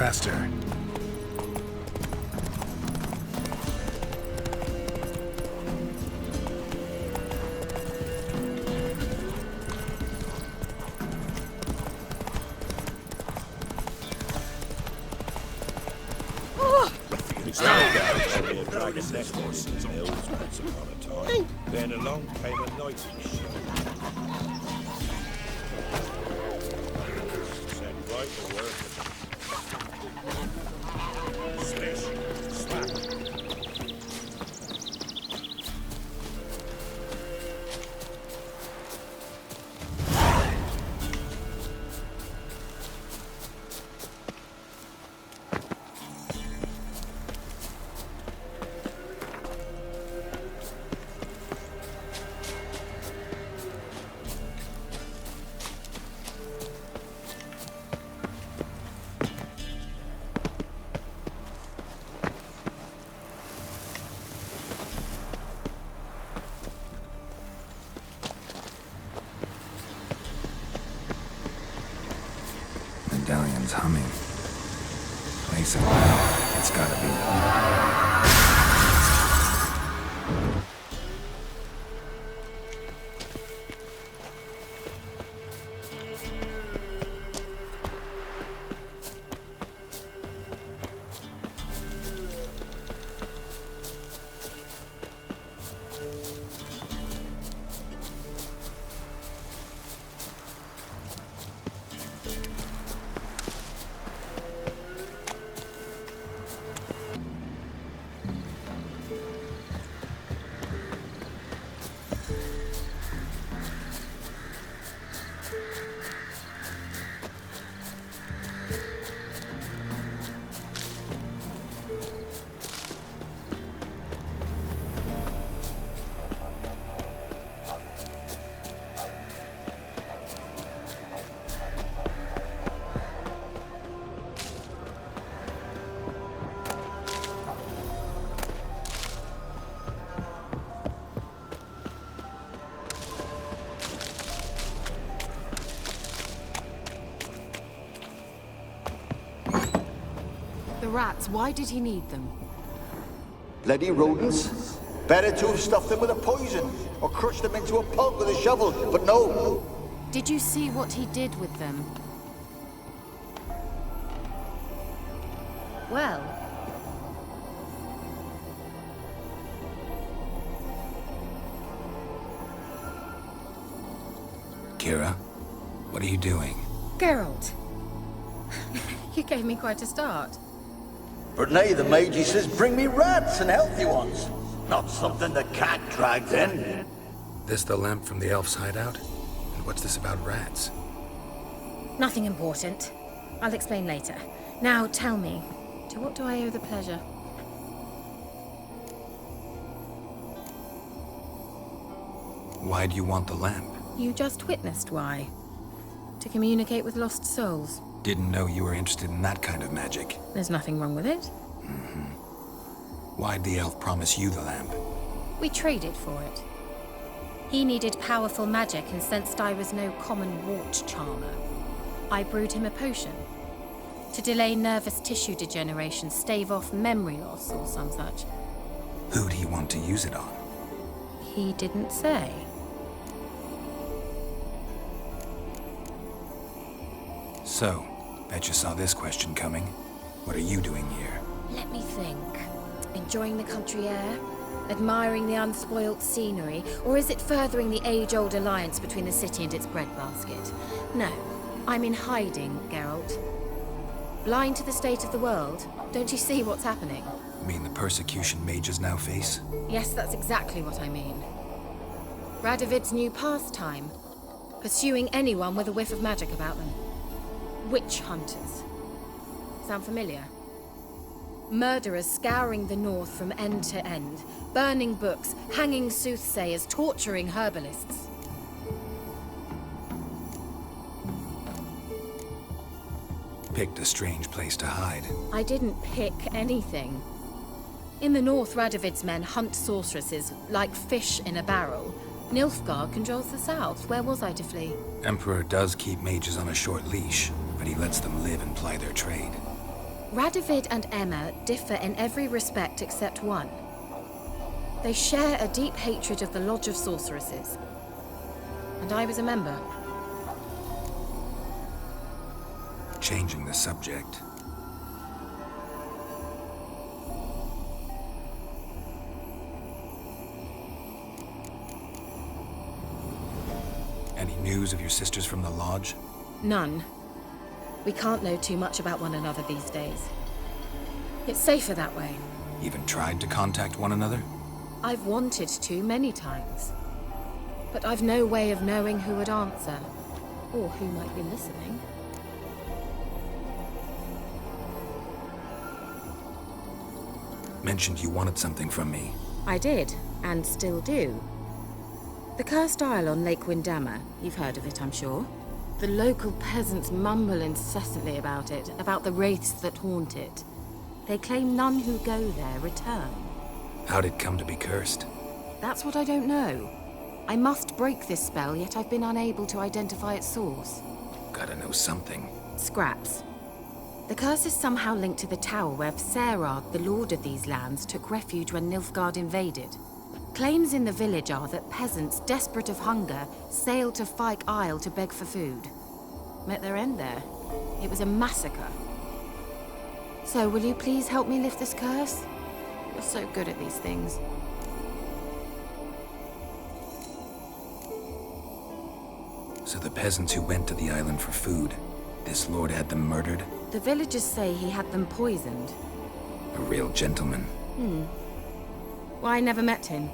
faster. Then along came a knightly ship. Set right to work. Slish, slap. Medallion's humming. Place it well. It's gotta be. The rats, why did he need them? Bloody rodents. Better to have stuffed them with a poison, or crushed them into a pulp with a shovel, but no. Did you see what he did with them? Well... Kira, what are you doing? Geralt. You gave me quite a start. But nay, the mage says, bring me rats and healthy ones. Not something the cat dragged in. This the lamp from the elf's hideout? And what's this about rats? Nothing important. I'll explain later. Now tell me, to what do I owe the pleasure? Why do you want the lamp? You just witnessed why. To communicate with lost souls. Didn't know you were interested in that kind of magic. There's nothing wrong with it. Mm-hmm. Why'd the elf promise you the lamp? We traded for it. He needed powerful magic and sensed I was no common wart charmer. I brewed him a potion. To delay nervous tissue degeneration, stave off memory loss or some such. Who'd he want to use it on? He didn't say. So, bet you saw this question coming. What are you doing here? Let me think. Enjoying the country air? Admiring the unspoilt scenery? Or is it furthering the age-old alliance between the city and its breadbasket? No, I'm in hiding, Geralt. Blind to the state of the world? Don't you see what's happening? You mean the persecution mages now face? Yes, that's exactly what I mean. Radovid's new pastime. Pursuing anyone with a whiff of magic about them. Witch hunters. Sound familiar? Murderers scouring the north from end to end, burning books, hanging soothsayers, torturing herbalists. Picked a strange place to hide. I didn't pick anything. In the north, Radovid's men hunt sorceresses like fish in a barrel. Nilfgaard controls the south. Where was I to flee? Emperor does keep mages on a short leash, but he lets them live and ply their trade. Radovid and Emma differ in every respect except one. They share a deep hatred of the Lodge of Sorceresses. And I was a member. Changing the subject. Any news of your sisters from the lodge? None. We can't know too much about one another these days. It's safer that way. Even tried to contact one another? I've wanted to many times. But I've no way of knowing who would answer, or who might be listening. Mentioned you wanted something from me. I did, and still do. The Cursed Isle on Lake Windammer, you've heard of it, I'm sure. The local peasants mumble incessantly about it, about the wraiths that haunt it. They claim none who go there return. How'd it come to be cursed? That's what I don't know. I must break this spell, yet I've been unable to identify its source. Gotta know something. Scraps. The curse is somehow linked to the tower where Serag, the lord of these lands, took refuge when Nilfgaard invaded. Claims in the village are that peasants, desperate of hunger, sailed to Fyke Isle to beg for food. Met their end there. It was a massacre. So, will you please help me lift this curse? You're so good at these things. So the peasants who went to the island for food, this lord had them murdered? The villagers say he had them poisoned. A real gentleman. Well, I never met him.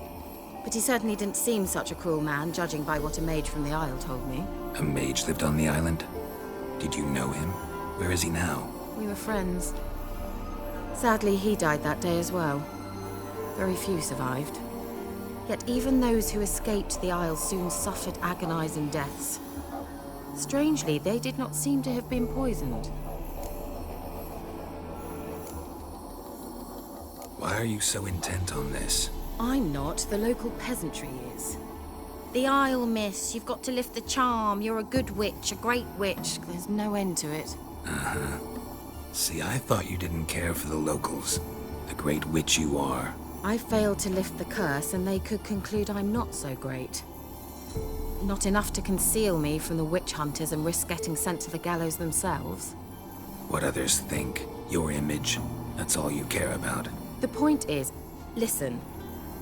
But he certainly didn't seem such a cruel man, judging by what a mage from the Isle told me. A mage lived on the island? Did you know him? Where is he now? We were friends. Sadly, he died that day as well. Very few survived. Yet even those who escaped the Isle soon suffered agonizing deaths. Strangely, they did not seem to have been poisoned. Why are you so intent on this? I'm not, the local peasantry is. The Isle, miss, you've got to lift the charm. You're a good witch, a great witch. There's no end to it. Uh-huh. See, I thought you didn't care for the locals. The great witch you are. I failed to lift the curse, and they could conclude I'm not so great. Not enough to conceal me from the witch hunters and risk getting sent to the gallows themselves. What others think, your image, that's all you care about. The point is, listen,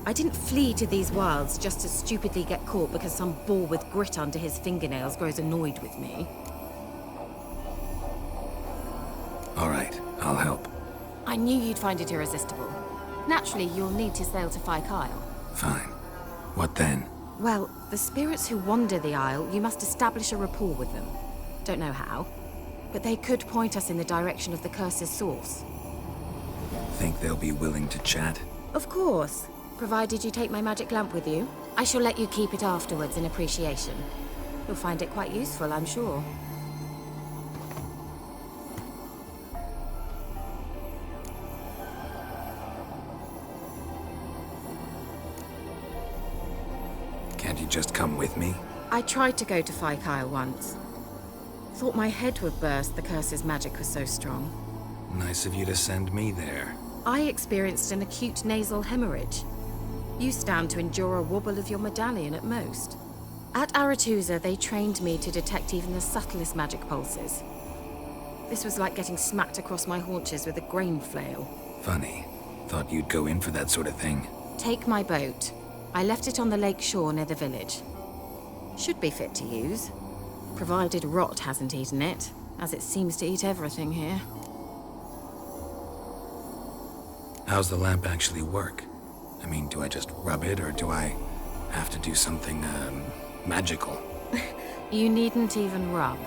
I didn't flee to these wilds just to stupidly get caught because some boar with grit under his fingernails grows annoyed with me. All right, I'll help. I knew you'd find it irresistible. Naturally, you'll need to sail to Fyke Isle. Fine. What then? Well, the spirits who wander the Isle, you must establish a rapport with them. Don't know how, but they could point us in the direction of the curse's source. Think they'll be willing to chat? Of course, provided you take my magic lamp with you. I shall let you keep it afterwards in appreciation. You'll find it quite useful, I'm sure. Can't you just come with me? I tried to go to Fyke Isle once. Thought my head would burst, the curse's magic was so strong. Nice of you to send me there. I experienced an acute nasal hemorrhage. You stand to endure a wobble of your medallion at most. At Aretusa, they trained me to detect even the subtlest magic pulses. This was like getting smacked across my haunches with a grain flail. Funny. Thought you'd go in for that sort of thing. Take my boat. I left it on the lake shore near the village. Should be fit to use. Provided rot hasn't eaten it, as it seems to eat everything here. How's the lamp actually work? I mean, do I just rub it, or do I have to do something, magical? You needn't even rub.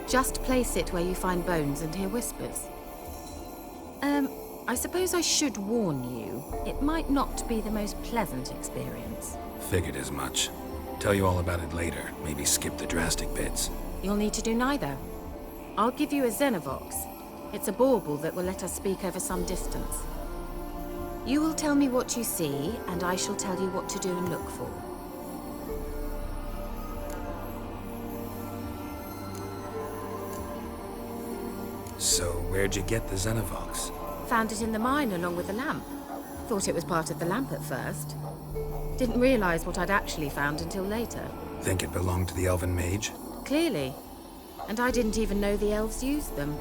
Just place it where you find bones and hear whispers. I suppose I should warn you, it might not be the most pleasant experience. Figured as much. Tell you all about it later. Maybe skip the drastic bits. You'll need to do neither. I'll give you a Xenovox. It's a bauble that will let us speak over some distance. You will tell me what you see, and I shall tell you what to do and look for. So where'd you get the Xenovox? Found it in the mine along with the lamp. Thought it was part of the lamp at first. Didn't realize what I'd actually found until later. Think it belonged to the elven mage? Clearly. And I didn't even know the elves used them.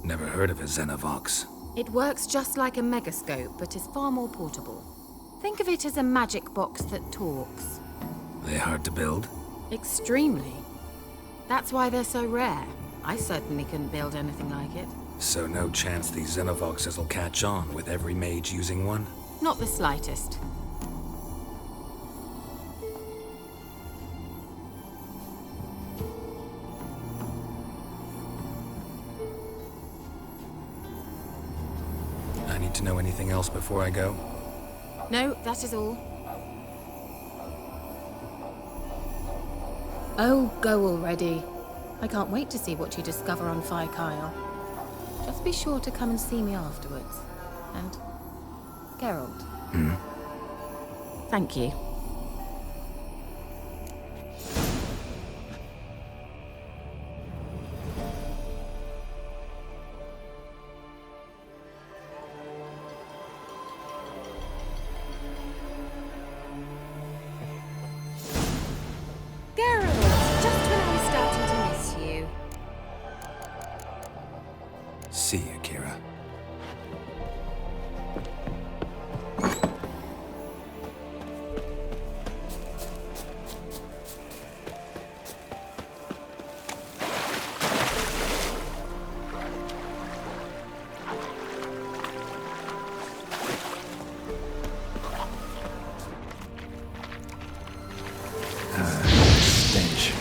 Never heard of a Xenovox. It works just like a megascope, but is far more portable. Think of it as a magic box that talks. They hard to build? Extremely. That's why they're so rare. I certainly couldn't build anything like it. So no chance these Xenovoxes will catch on with every mage using one? Not the slightest. I need to know anything else before I go? No, that is all. Oh, go already. I can't wait to see what you discover on Fyke. Just be sure to come and see me afterwards. And Geralt. Thank you. See you, Kira. Stench.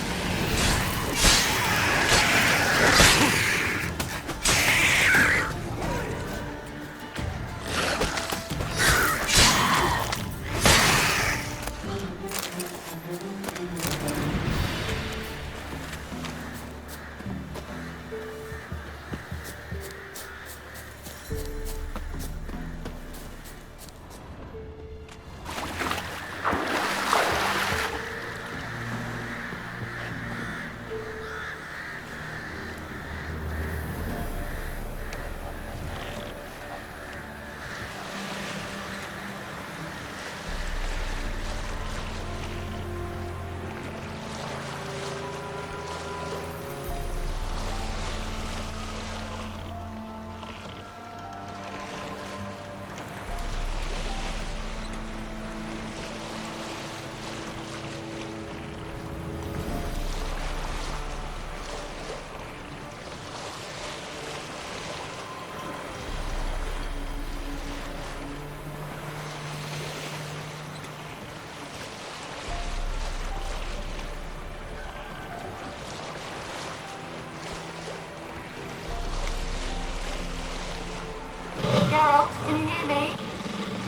Geralt, can you hear me?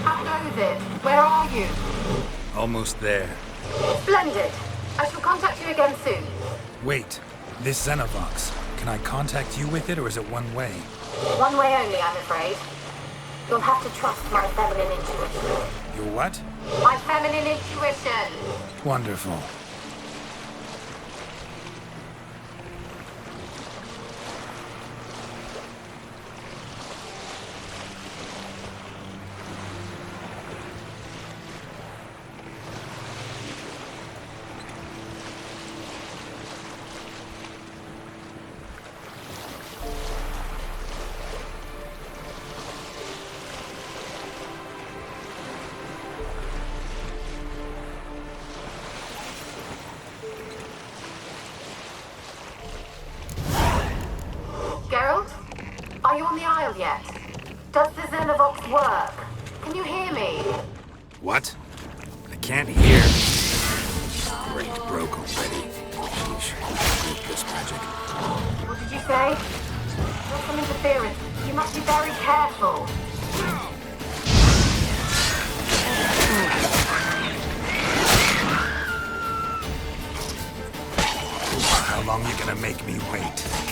How goes it? Where are you? Almost there. Splendid. I shall contact you again soon. Wait, this Xenovox. Can I contact you with it, or is it one way? One way only, I'm afraid. You'll have to trust my feminine intuition. Your what? My feminine intuition! Wonderful. Geralt? Are you on the Isle yet? Does the Xenovox work? Can you hear me? What? I can't hear. Great, broke already. Sheesh. Break this magic. What did you say? There's some interference. You must be very careful. How long you gonna make me wait?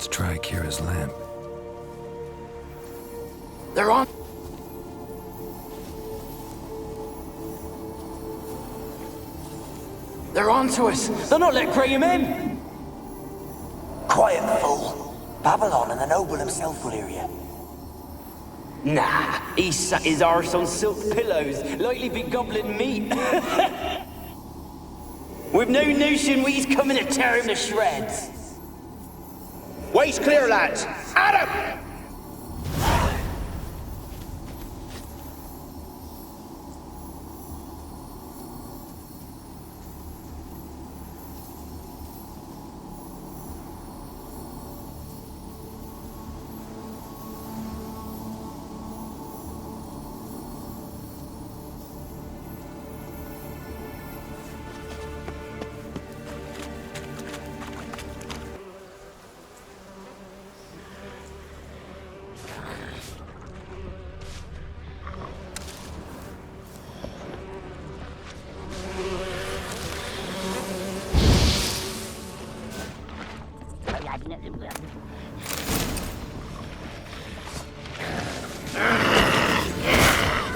Let's try Kira's lamp. They're on. They're on to us. They're not letting Graham in. Quiet, fool. Babylon and the noble himself will hear you. Nah, he sat his arse on silk pillows, likely be gobbling meat. We've no notion we's coming to tear him to shreds. Way's clear, lads. Adam!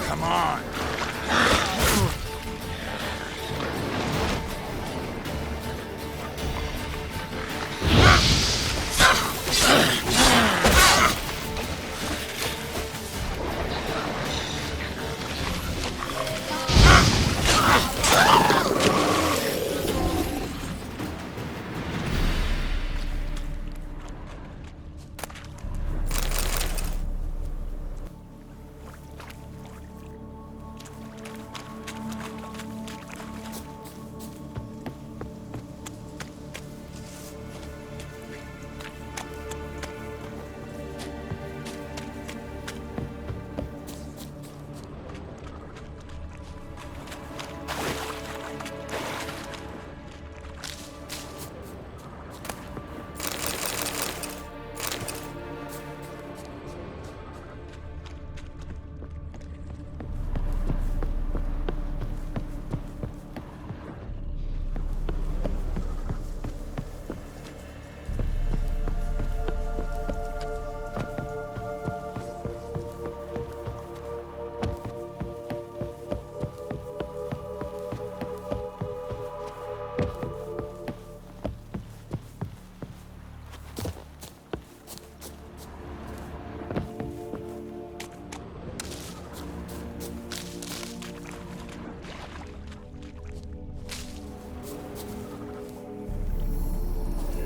Come on!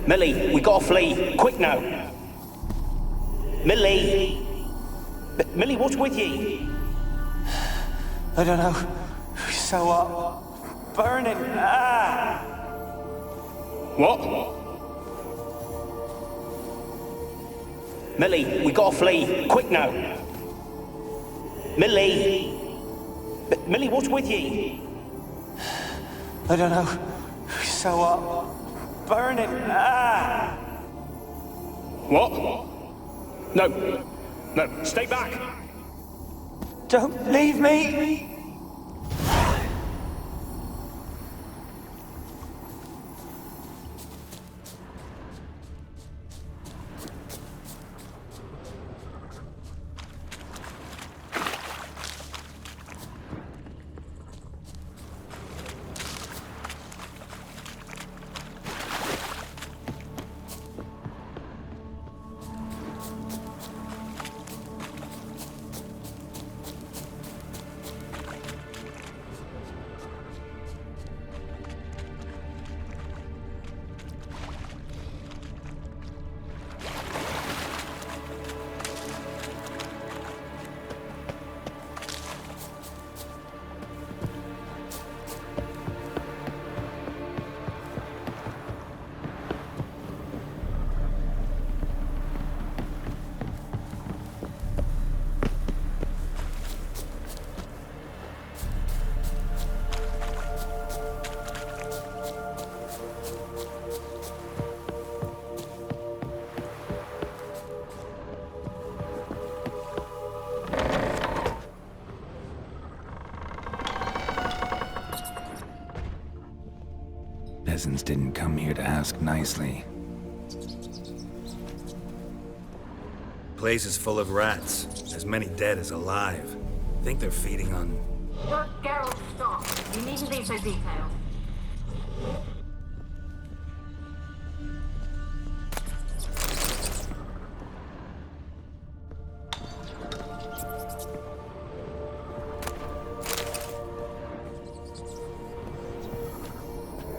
Millie, we gotta flee. Quick now. Millie! Millie, what's with you? I don't know. So what? Burning. Ah! What? Millie, we gotta flee. Quick now. Millie! Millie, what's with you? I don't know. So what? Burning. Ah! What? No. No, stay back. Don't leave me! Peasants didn't come here to ask nicely. Place is full of rats. As many dead as alive. Think they're feeding on... Look, Geralt, stop. You needn't be so detailed.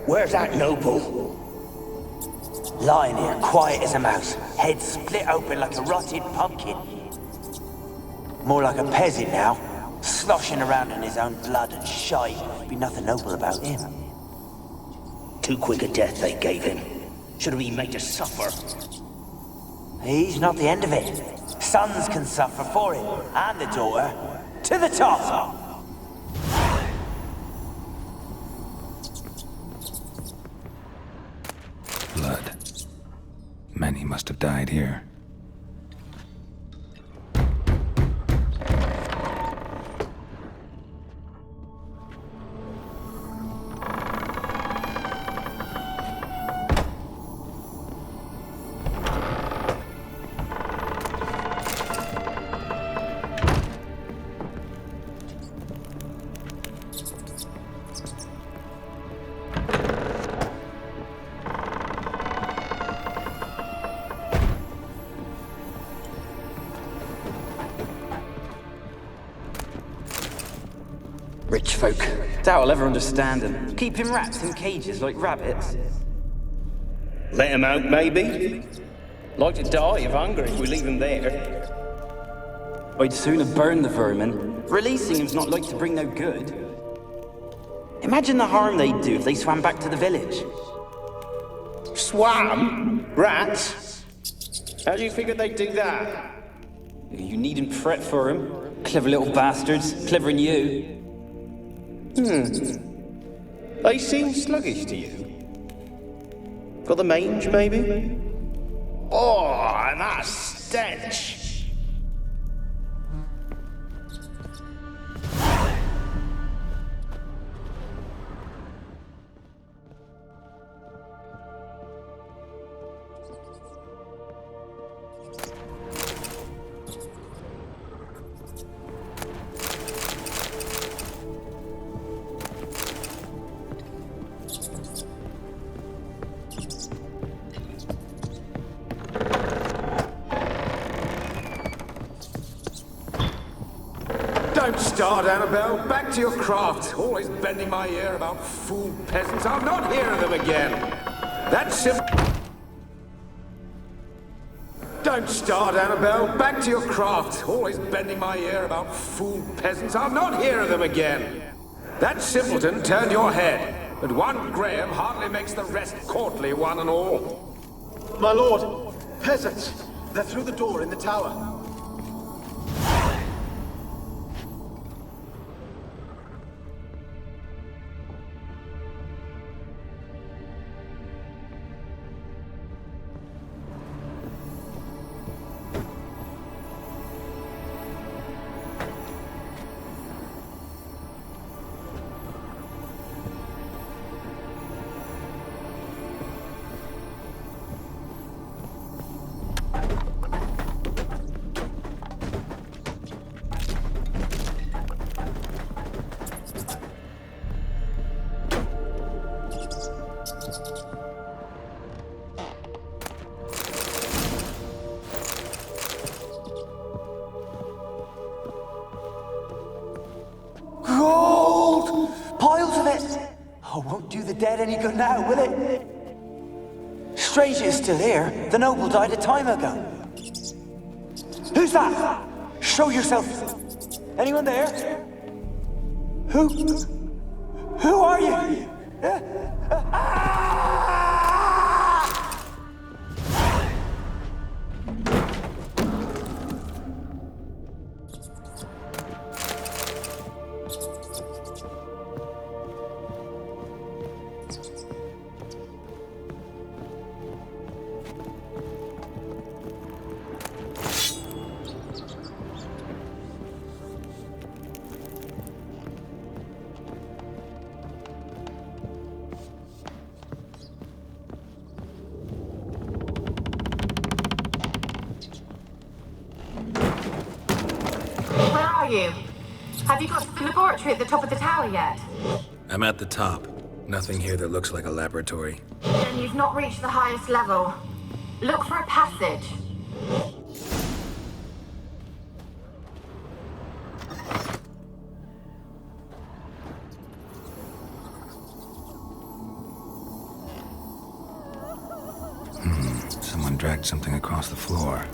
Where's that noble? Lying here, quiet as a mouse, head split open like a rotted pumpkin. More like a peasant now, sloshing around in his own blood and shite. Be nothing noble about him. Too quick a death they gave him. Should have been made to suffer. He's not the end of it. Sons can suffer for him, and the daughter. To the top! Blood. Many must have died here. Rich folk. Doubt I'll ever understand them. Keeping rats in cages like rabbits. Let him out, maybe? Like to die of hunger if we leave him there. I'd sooner burn the vermin. Releasing him's not like to bring no good. Imagine the harm they'd do if they swam back to the village. Swam? Rats? How do you figure they'd do that? You needn't fret for him. Clever little bastards. Clever than you. They seem sluggish to you. Got the mange, maybe? Oh, and that stench! Don't start, Annabelle. Back to your craft. Always bending my ear about fool peasants. I'll not hear of them again. That's simple. Don't start, Annabelle. Back to your craft. Always bending my ear about fool peasants. I'll not hear of them again. That simpleton turned your head, but one Graham hardly makes the rest courtly, one and all. My lord, peasants. They're through the door in the tower. Gold! Piles of it! Oh, won't do the dead any good now, will it? Strange it's still here. The noble died a time ago. Who's that? Show yourself. Anyone there? Who are you? you? Have you got to the laboratory at the top of the tower yet? I'm at the top. Nothing here that looks like a laboratory. Then you've not reached the highest level. Look for a passage. Someone dragged something across the floor.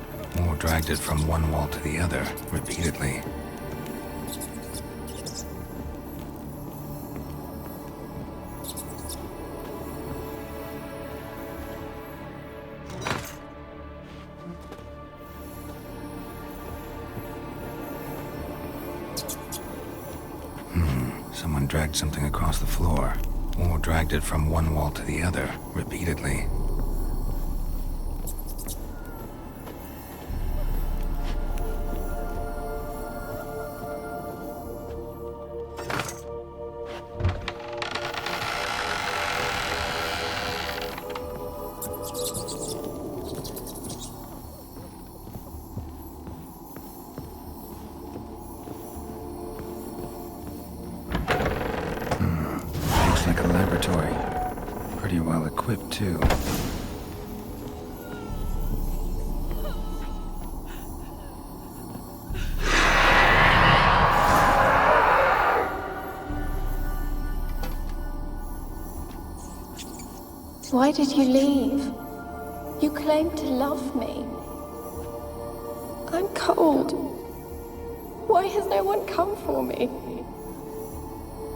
Or dragged it from one wall to the other, repeatedly. Someone dragged something across the floor. Or dragged it from one wall to the other, repeatedly. Looks like a laboratory. Pretty well equipped, too. Why did you leave? You claimed to love me. I'm cold. Why has no one come for me?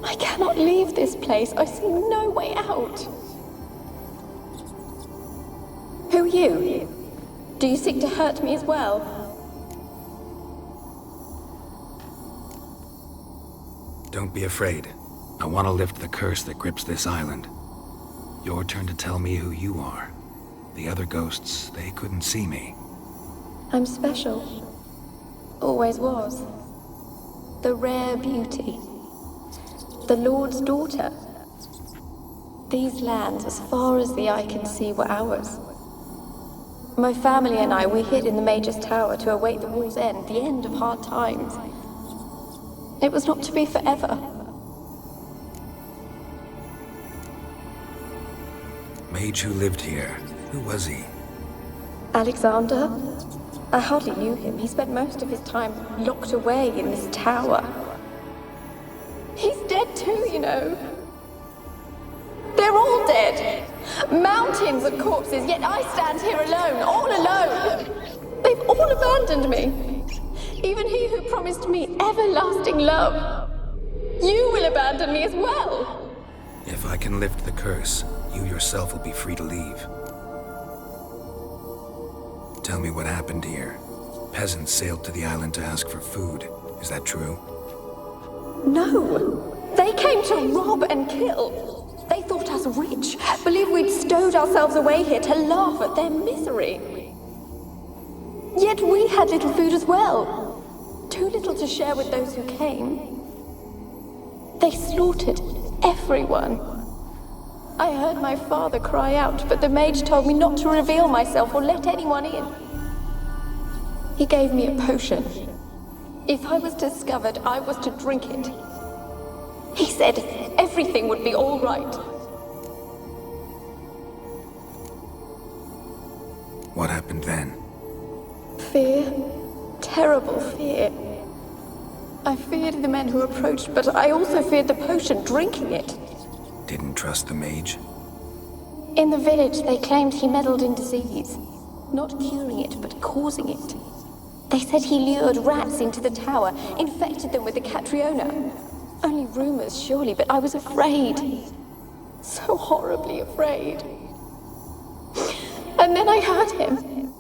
I cannot leave this place. I see no way out. Who are you? Do you seek to hurt me as well? Don't be afraid. I want to lift the curse that grips this island. Your turn to tell me who you are. The other ghosts, they couldn't see me. I'm special. Always was. The rare beauty. The Lord's daughter. These lands, as far as the eye can see, were ours. My family and I, we hid in the Major's Tower to await the war's end, the end of hard times. It was not to be forever. Mage who lived here. Who was he? Alexander? I hardly knew him. He spent most of his time locked away in this tower. He's dead too, you know. They're all dead. Mountains of corpses, yet I stand here alone, all alone. They've all abandoned me. Even he who promised me everlasting love. You will abandon me as well. If I can lift the curse, you yourself will be free to leave. Tell me what happened here. Peasants sailed to the island to ask for food. Is that true? No. They came to rob and kill. They thought us rich, believed we'd stowed ourselves away here to laugh at their misery. Yet we had little food as well. Too little to share with those who came. They slaughtered everyone. I heard my father cry out, but the mage told me not to reveal myself or let anyone in. He gave me a potion. If I was discovered, I was to drink it. He said everything would be all right. What happened then? Fear. Terrible fear. I feared the men who approached, but I also feared the potion, drinking it. Didn't trust the mage? In the village, they claimed he meddled in disease. Not curing it, but causing it. They said he lured rats into the tower, infected them with the Catriona. Only rumors, surely, but I was afraid. So horribly afraid. And then I heard him.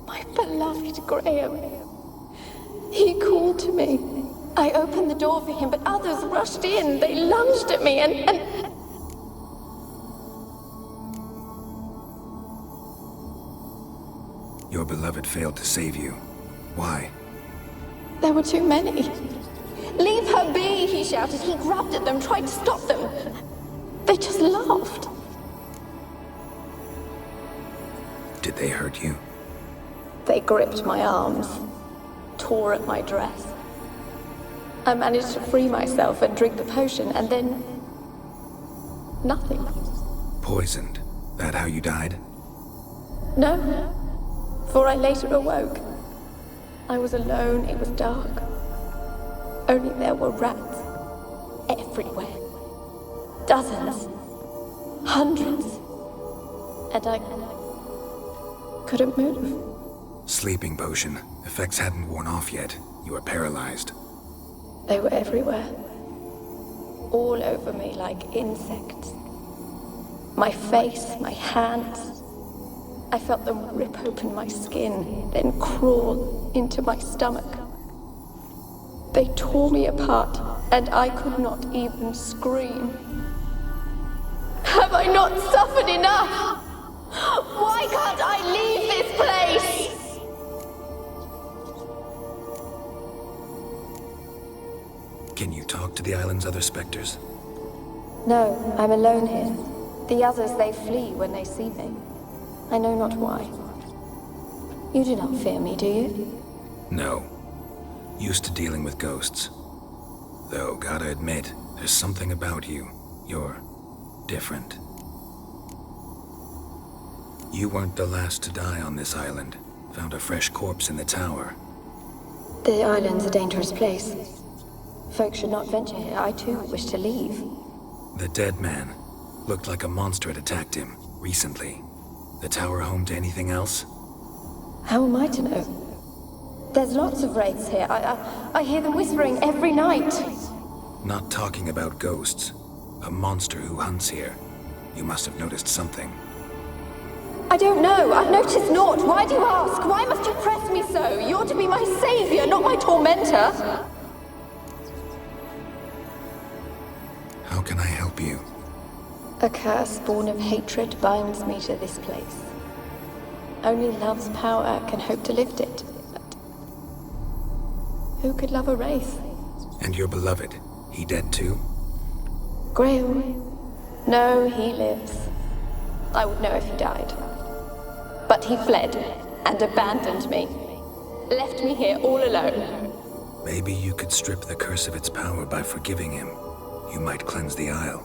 My beloved Graham. He called to me. I opened the door for him, but others rushed in. They lunged at me and... Your beloved failed to save you. Why? There were too many. Leave her be, he shouted. He grabbed at them, tried to stop them. They just laughed. Did they hurt you? They gripped my arms, tore at my dress. I managed to free myself and drink the potion, and then... nothing. Poisoned. That how you died? No, for I later awoke. I was alone, it was dark. Only there were rats. Everywhere. Dozens. Hundreds. And I couldn't move. Sleeping potion. Effects hadn't worn off yet. You were paralyzed. They were everywhere. All over me like insects. My face, my hands. I felt them rip open my skin, then crawl into my stomach. They tore me apart, and I could not even scream. Have I not suffered enough? Why can't I leave this place? Can you talk to the island's other specters? No, I'm alone here. The others, they flee when they see me. I know not why. You do not fear me, do you? No. Used to dealing with ghosts. Though, gotta admit, there's something about you. You're different. You weren't the last to die on this island. Found a fresh corpse in the tower. The island's a dangerous place. Folks should not venture here. I too wish to leave. The dead man. Looked like a monster had attacked him, recently. The tower home to anything else? How am I to know? There's lots of wraiths here. I hear them whispering every night. Not talking about ghosts. A monster who hunts here. You must have noticed something. I don't know. I've noticed naught. Why do you ask? Why must you press me so? You're to be my savior, not my tormentor. How can I help you? A curse born of hatred binds me to this place. Only love's power can hope to lift it. But who could love a wraith? And your beloved, he dead too? Grail? No, he lives. I would know if he died. But he fled and abandoned me. Left me here all alone. Maybe you could strip the curse of its power by forgiving him. You might cleanse the Isle.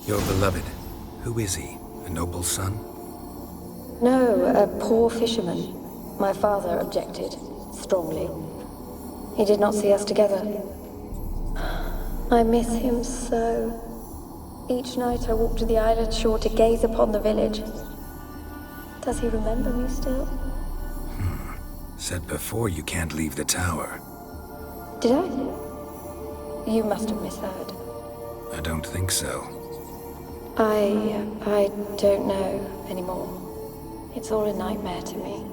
Your beloved, who is he? A noble son? No, a poor fisherman. My father objected, strongly. He did not see us together. I miss him so. Each night I walk to the island shore to gaze upon the village. Does he remember me still? Said before you can't leave the tower. Did I? You must have misheard. I don't think so. I don't know anymore. It's all a nightmare to me.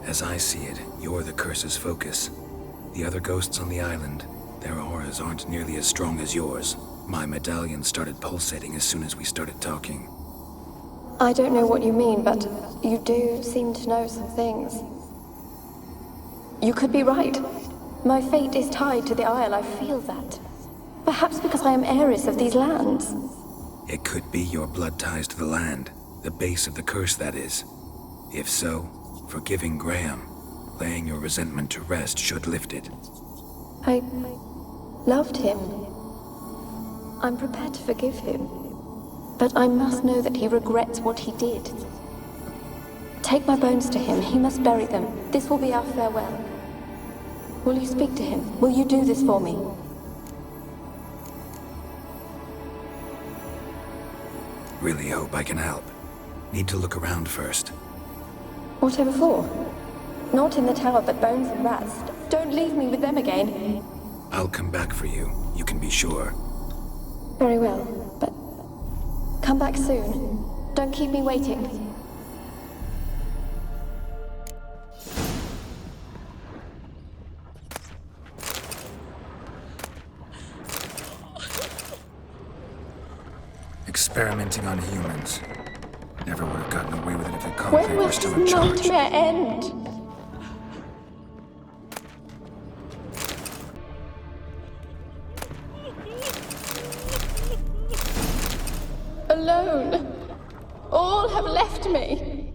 As I see it, you're the curse's focus. The other ghosts on the island, their auras aren't nearly as strong as yours. My medallion started pulsating as soon as we started talking. I don't know what you mean, but you do seem to know some things. You could be right. My fate is tied to the Isle, I feel that. Perhaps because I am heiress of these lands. It could be your blood ties to the land, the base of the curse, that is. If so, forgiving Graham, laying your resentment to rest should lift it. I loved him. I'm prepared to forgive him. But I must know that he regrets what he did. Take my bones to him. He must bury them. This will be our farewell. Will you speak to him? Will you do this for me? Really hope I can help. Need to look around first. Whatever for? Not in the tower, but bones and rats. Don't leave me with them again. I'll come back for you. You can be sure. Very well, but come back soon. Don't keep me waiting. Experimenting on humans. Never would have gotten away with it if the When Conclave were will still in this charge. nightmare end? Alone. All have left me.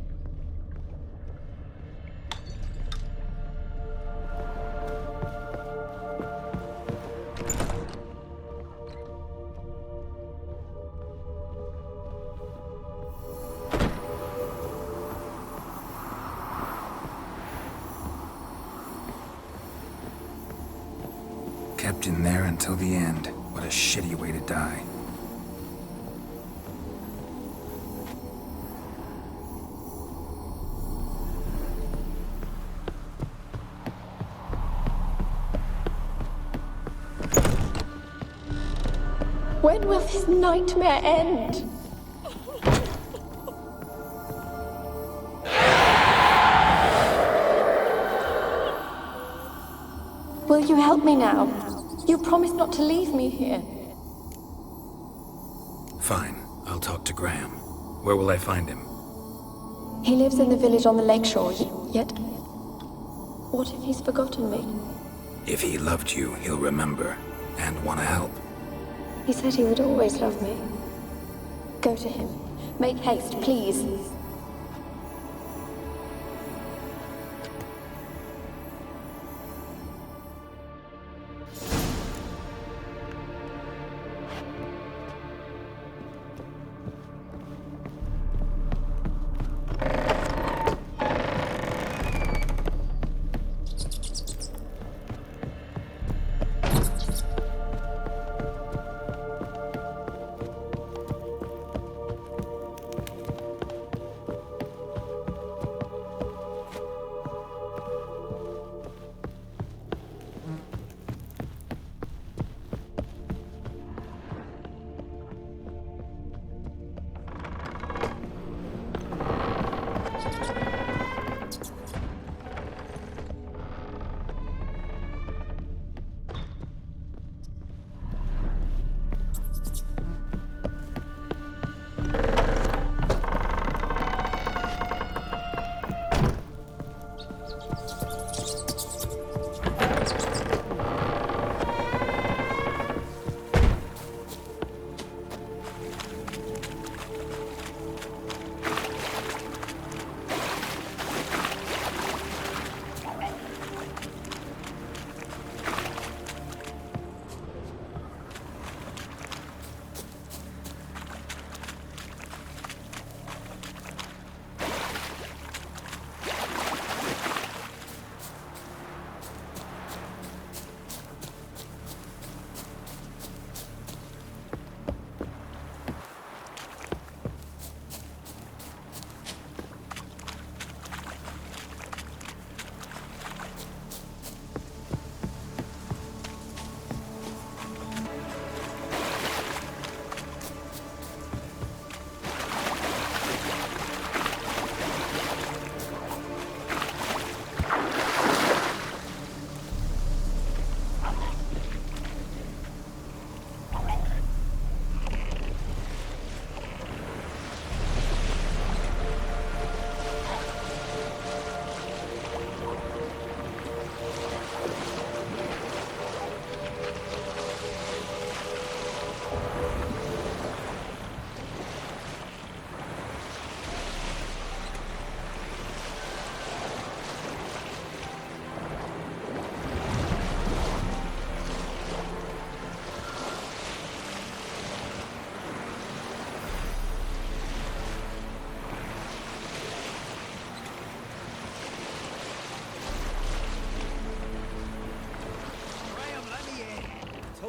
Trapped in there until the end. What a shitty way to die. When will this nightmare end? Will you help me now? You promised not to leave me here. Fine. I'll talk to Graham. Where will I find him? He lives in the village on the lakeshore, yet... What if he's forgotten me? If he loved you, he'll remember. And want to help. He said he would always love me. Go to him. Make haste, please.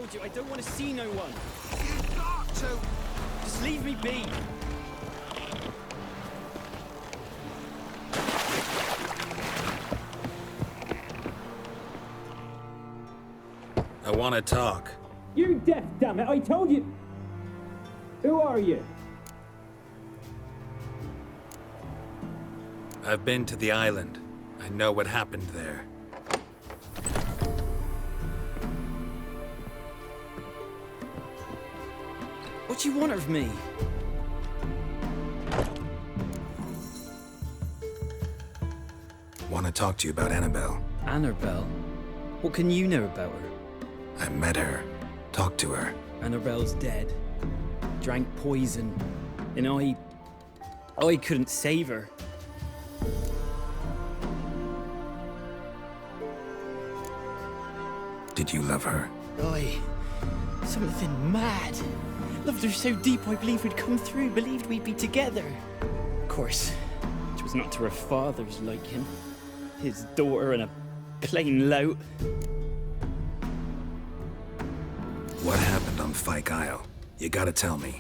told you, I don't want to see no one. You've got to. Just leave me be. I want to talk. You're deaf, damn it! I told you. Who are you? I've been to the island. I know what happened there. What do you want of me? Want to talk to you about Annabelle. Annabelle? What can you know about her? I met her. Talked to her. Annabelle's dead. Drank poison. And I couldn't save her. Did you love her? Something mad. Loved her so deep I believed we'd come through, believed we'd be together. Of course, it was not to her father's liking. His daughter and a plain lout. on Fyke Isle? You gotta tell me.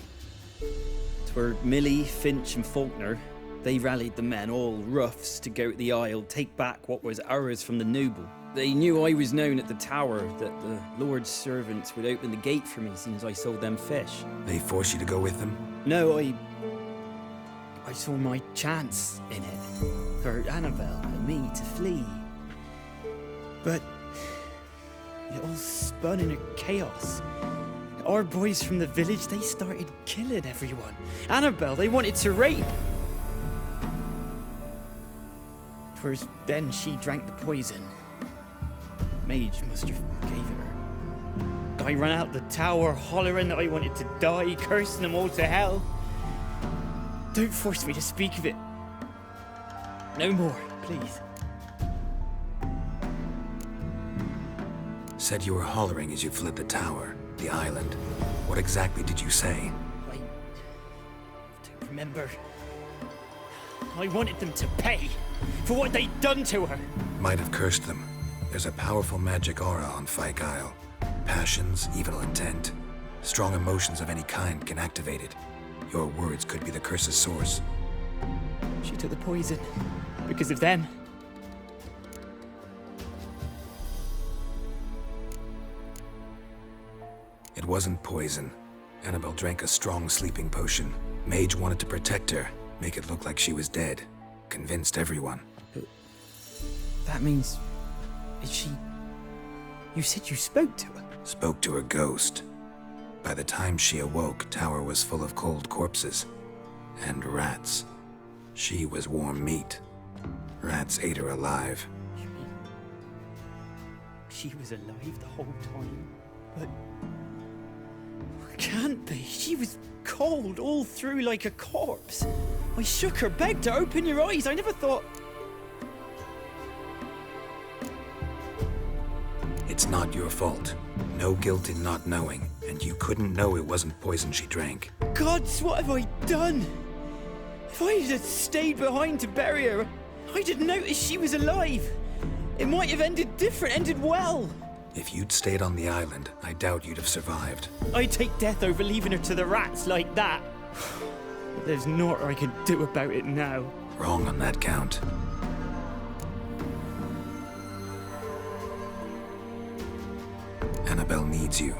Twere Millie, Finch, and Faulkner. They rallied the men, all roughs, to go to the Isle, take back what was ours from the noble. They knew I was known at the tower, that the Lord's servants would open the gate for me soon as I sold them fish. They forced you to go with them? No, I saw my chance in it, for Annabelle and me to flee. But it all spun in a chaos. Our boys from the village, they started killing everyone. Annabelle, they wanted to rape. First, then she drank the poison. Mage must have gave it her. I ran out the tower hollering that I wanted to die, cursing them all to hell. Don't force me to speak of it. No more, please. Said you were hollering as you fled the tower, the island. What exactly did you say? I don't remember. I wanted them to pay for what they'd done to her. Might have cursed them. There's a powerful magic aura on Fyke Isle. Passions, evil intent, strong emotions of any kind can activate it. Your words could be the curse's source. She took the poison because of them. It wasn't poison. Annabelle drank a strong sleeping potion. Mage wanted to protect her, make it look like she was dead. Convinced everyone. That means... is she... You said you spoke to her? Spoke to her ghost. By the time she awoke, tower was full of cold corpses. And rats. She was warm meat. Rats ate her alive. You mean... she was alive the whole time? But... can't be. She was cold all through like a corpse. I shook her, begged her, open your eyes. I never thought... It's not your fault. No guilt in not knowing, and you couldn't know it wasn't poison she drank. Gods, what have I done? If I had stayed behind to bury her, I didn't notice she was alive. It might have ended different, ended well. If you'd stayed on the island, I doubt you'd have survived. I'd take death over leaving her to the rats like that. But there's naught I can do about it now. Wrong on that count. Annabelle needs you.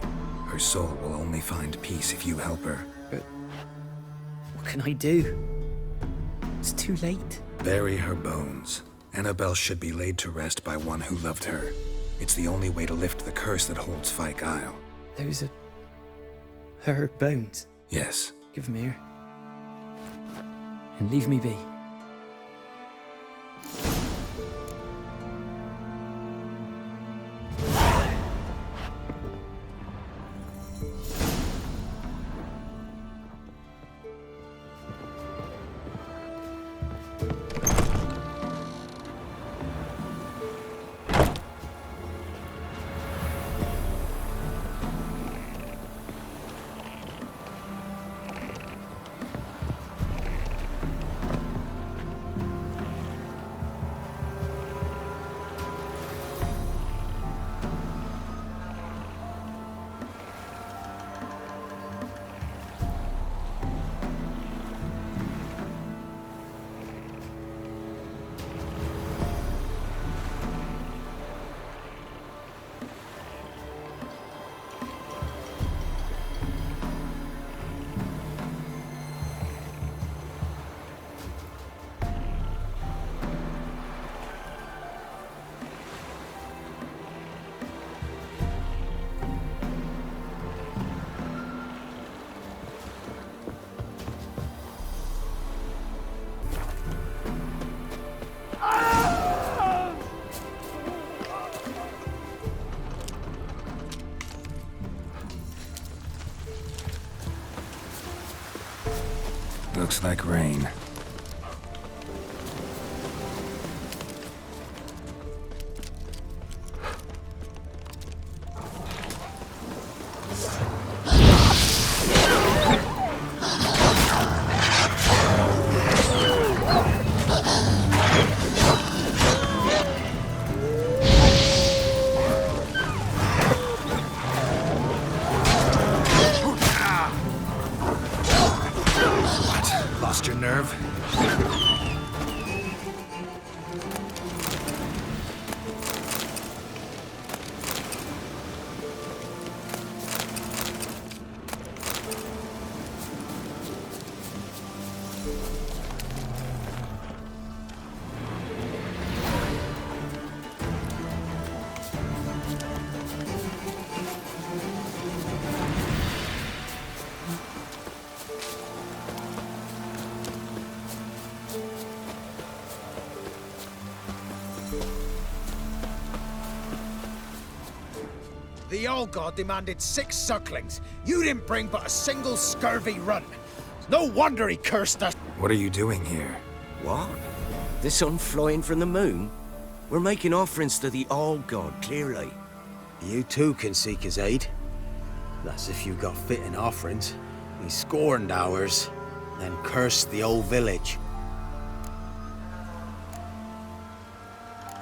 Her soul will only find peace if you help her. But what can I do? It's too late. Bury her bones. Annabelle should be laid to rest by one who loved her. It's the only way to lift the curse that holds Fyke Isle. Those are... her bones? Yes. Give them here. And leave me be. Looks like rain. lost your nerve? The All God demanded 6 sucklings. You didn't bring but a single scurvy run. No wonder he cursed us. What are you doing here? What? The sun flying from the moon? We're making offerings to the All God, clearly. You too can seek his aid. That's if you got fitting offerings. He scorned ours, then cursed the old village.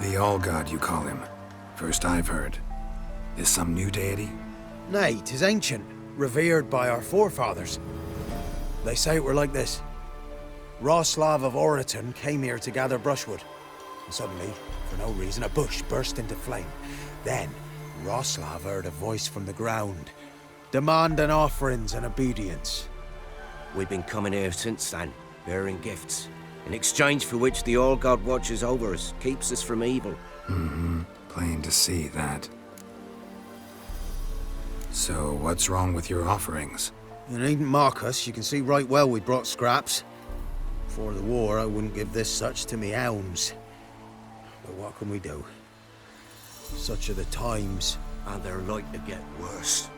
The All-God, you call him. First I've heard. Is some new deity? Nay, 'tis ancient, revered by our forefathers. They say it were like this. Roslav of Oriton came here to gather brushwood. And suddenly, for no reason, a bush burst into flame. Then, Roslav heard a voice from the ground, demanding offerings and obedience. We've been coming here since then, bearing gifts, in exchange for which the All-God watches over us, keeps us from evil. Mm-hmm. Plain to see that. So, what's wrong with your offerings? You needn't mock us. You can see right well we brought scraps. Before the war, I wouldn't give this such to me hounds. But what can we do? Such are the times. And they're like to get worse.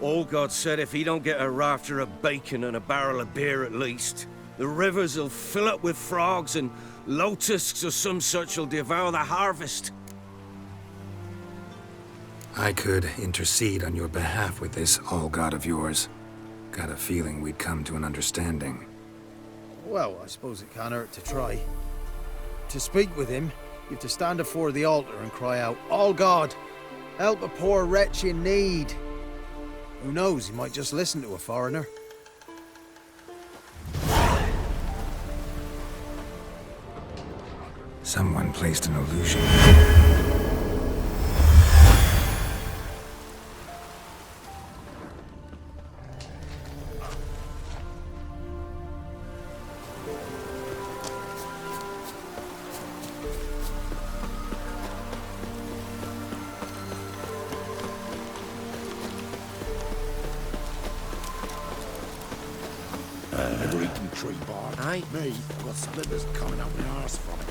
All-God said if he don't get a rafter of bacon and a barrel of beer at least, the rivers will fill up with frogs and lotuses or some such will devour the harvest. I could intercede on your behalf with this All-God of yours. Got a feeling we'd come to an understanding. Well, I suppose it can't hurt to try. To speak with him, you have to stand before the altar and cry out, All God, help a poor wretch in need. Who knows, he might just listen to a foreigner. Someone placed an illusion. Never eaten tree bark. Aye? Me, I've got splinters coming out my arse from it.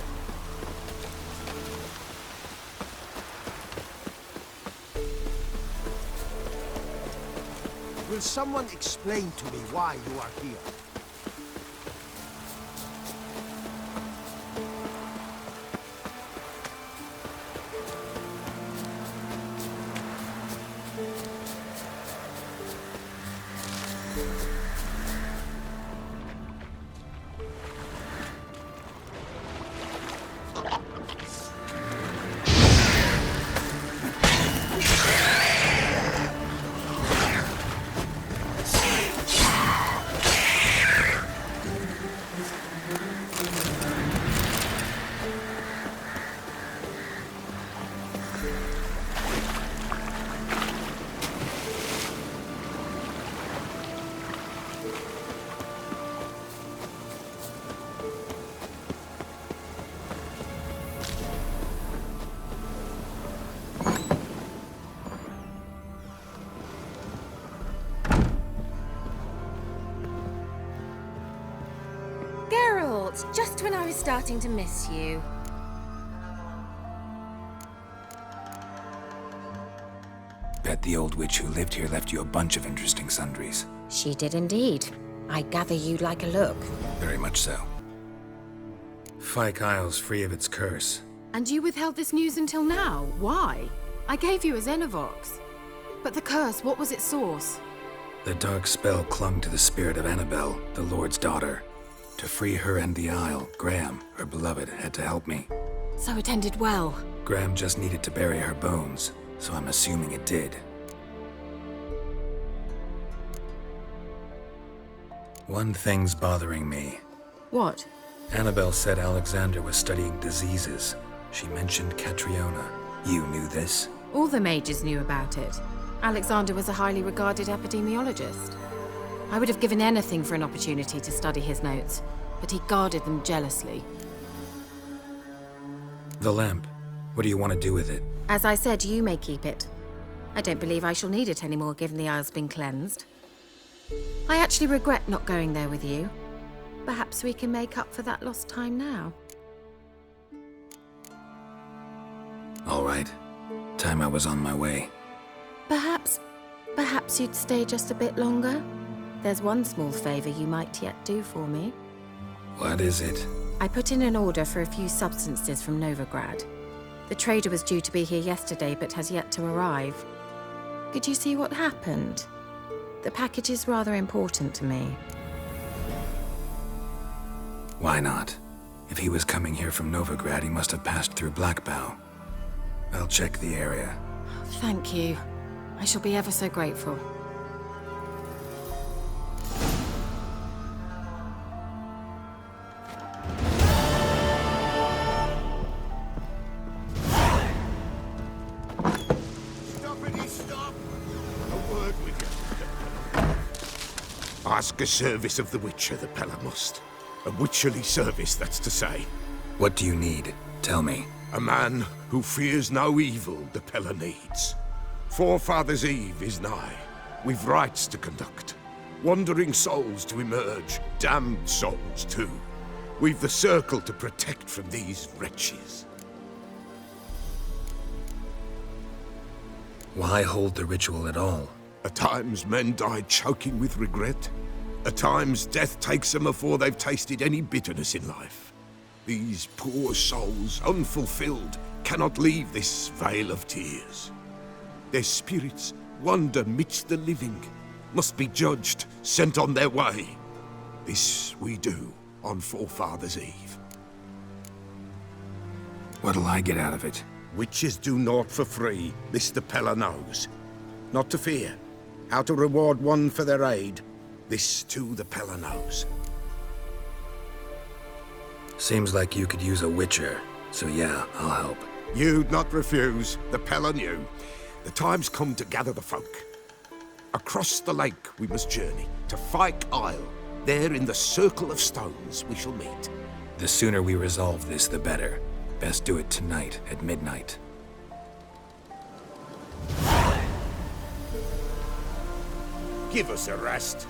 Will someone explain to me why you are here? Just when I was starting to miss you. Bet the old witch who lived here left you a bunch of interesting sundries. She did indeed. I gather you'd like a look. Very much so. Fyke Isle's free of its curse. And you withheld this news until now? Why? I gave you a Xenovox. But the curse, what was its source? The dark spell clung to the spirit of Annabelle, the Lord's daughter. To free her and the Isle, Graham, her beloved, had to help me. So it ended well. Graham just needed to bury her bones, so I'm assuming it did. One thing's bothering me. What? Annabelle said Alexander was studying diseases. She mentioned Catriona. You knew this? All the mages knew about it. Alexander was a highly regarded epidemiologist. I would have given anything for an opportunity to study his notes, but he guarded them jealously. The lamp. What do you want to do with it? As I said, you may keep it. I don't believe I shall need it anymore, given the Isle's been cleansed. I actually regret not going there with you. Perhaps we can make up for that lost time now. All right. Time I was on my way. Perhaps you'd stay just a bit longer? There's one small favor you might yet do for me. What is it? I put in an order for a few substances from Novigrad. The trader was due to be here yesterday, but has yet to arrive. Could you see what happened? The package is rather important to me. Why not? If he was coming here from Novigrad, he must have passed through Blackbow. I'll check the area. Thank you. I shall be ever so grateful. Ask a service of the Witcher, the Pella must. A witcherly service, that's to say. What do you need? Tell me. A man who fears no evil the Pella needs. Forefathers' Eve is nigh. We've rites to conduct. Wandering souls to emerge. Damned souls, too. We've the circle to protect from these wretches. Why hold the ritual at all? At times men die choking with regret. At times death takes them before they've tasted any bitterness in life. These poor souls, unfulfilled, cannot leave this vale of tears. Their spirits wander midst the living, must be judged, sent on their way. This we do on Forefathers' Eve. What'll I get out of it? Witches do naught for free, this the Pella knows. Not to fear. How to reward one for their aid, this too the Pella knows. Seems like you could use a witcher, so yeah, I'll help. You'd not refuse, the Pella knew. The time's come to gather the folk. Across the lake we must journey, to Fyke Isle. There in the circle of stones we shall meet. The sooner we resolve this, the better. Best do it tonight, at midnight. Give us a rest.